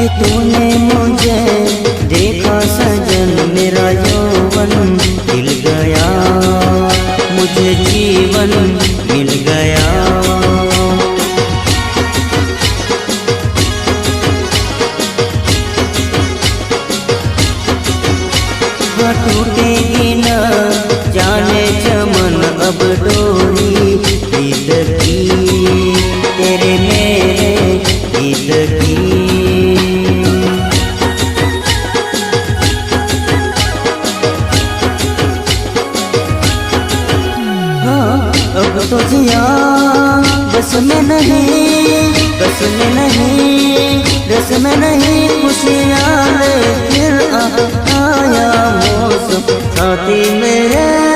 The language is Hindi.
तूने मुझे देखा सजन, मेरा यौवन खिल गया, मुझे जीवन मिल गया। टूटेगी न जाने चमन अब डोरी प्रीत की, तेरे मेरे गीत की। हाँ अब तो जिया बस में नहीं, बस में नहीं, रस में नहीं, खुशियाँ ले फिर आया मौसम साथी मेरे।